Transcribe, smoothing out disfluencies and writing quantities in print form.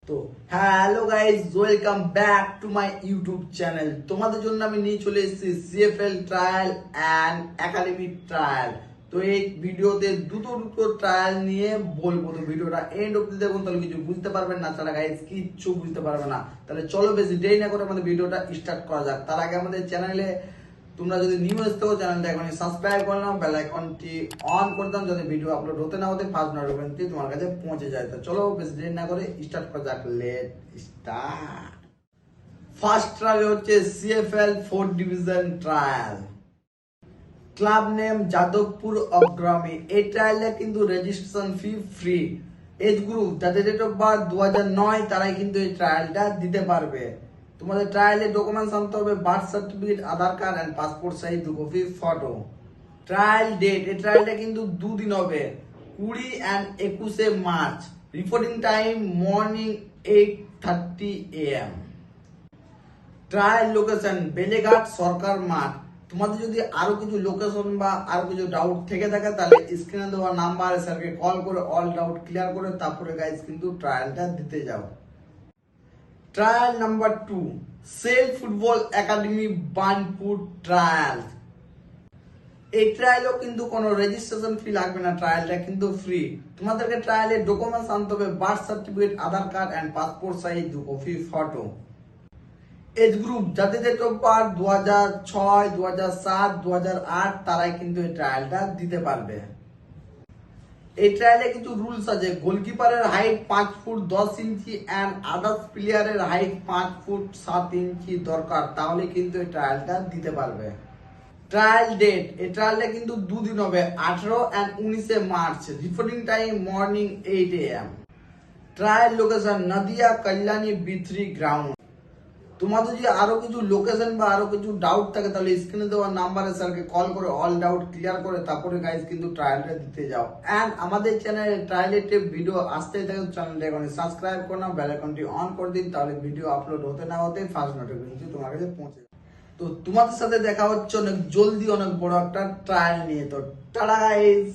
তো hello guys, welcome back to my YouTube channel. তোমাদের জন্য আমি নিয়ে চলে এসেছি CFL trial and academy trial. তো এই ভিডিওতে দুটো ট্রায়াল নিয়ে বলবো। তো ভিডিওটা এন্ড অব্দি দেখুন, তাহলে কিছু বুঝতে পারবেন না, তারা গাইস কিচ্ছু বুঝতে পারবে না। তাহলে চলো বেশি দেরি না করে আমাদের ভিডিওটা স্টার্ট করা যাক। তার আগে আমাদের চ্যানেলে তোমরা যদি নিউ আসতে হো, চ্যানেলটা এখন সাবস্ক্রাইব করলাম, বেল আইকনটি অন করে দাও, যাতে ভিডিও আপলোড হতে না হতে ফার্স্ট নোটিফিকেশনটি তোমার কাছে পৌঁছে যায়। তো চলো বেশি দেরি না করে স্টার্ট করা যাক। Let start. ফার্স্ট ট্রায়াল হচ্ছে CFL 4th division trial. Club name Jadavpur Agragami. এই ট্রায়ালে কিন্তু registration fee free. Age group যাদের ডেট অফ বার্থ 2009 তারাই কিন্তু এই ট্রায়ালটা দিতে পারবে। তোমাদের ট্রায়ালে ডকুমেন্টস আনতে হবে birth certificate, Aadhaar card and passport size 2 copy photo. Trial date, এই ট্রায়ালটা কিন্তু দুদিন হবে, 20 and 21 March. Reporting time morning 8:30 AM। Trial location Beleghata Sarkar মাঠ। তোমাদের যদি আরো কিছু লোকেশন বা আরো কিছু ডাউট থেকে থাকে, তাহলে স্ক্রিনে দেওয়া নাম্বারে স্যারকে কল করে অল ডাউট ক্লিয়ার করে তারপরে গাইজ কিন্তু ট্রায়ালটা দিতে যাও। Trial number 2, SAIL football academy Burnpur trial. এই ট্রায়ালও কিন্তু কোনো রেজিস্ট্রেশন ফি লাগবে না, ট্রায়ালটা কিন্তু ফ্রি। তোমাদেরকে ট্রায়ালের ডকুমেন্টস আনতে হবে birth certificate, Aadhaar card and passport size 2 copy photo. Age group যাদের ডেট অফ বার্থ 2006, 2007, 2008 তারাই কিন্তু এই ট্রায়ালটা দিতে পারবে। এই ট্রায়ালে কিছু রুলস আছে। গোলকিপারের height 5 foot 10 inch and others প্লেয়ারের হাইট 5 ফুট 7 ইঞ্চি দরকার, তাহলে কিন্তু এই ট্রায়ালটা দিতে পারবে। ট্রায়াল ডেট, এই ট্রায়ালটা কিন্তু দুদিন হবে, 18 and 19 March. Reporting time morning 8 AM। Trial location Nadia Kalyani B3 ground. তোমাদের যদি আরো কিছু লোকেশন বা আরো কিছু ডাউট থাকে, তাহলে স্ক্রিনে দেওয়া নাম্বারে স্যারকে কল করে অল ডাউট ক্লিয়ার করে তারপরে গাইজ কিন্তু ট্রায়ালটা দিতে যাও। এন্ড আমাদের চ্যানেলে ট্রায়ালের ভিডিও আসতেই থাকে, চ্যানেলটা এখন সাবস্ক্রাইব করে নাও, বেল আইকনটি অন করে দিন, তাহলে ভিডিও আপলোড হতে না হতে ফার্স্ট নোটিফিকেশন তোমার কাছে পৌঁছে যাবে। তো তোমাদের সাথে দেখা হচ্ছে অনেক জলদি অনেক বড় একটা ট্রায়াল নিয়ে। তো টাটা গাইজ।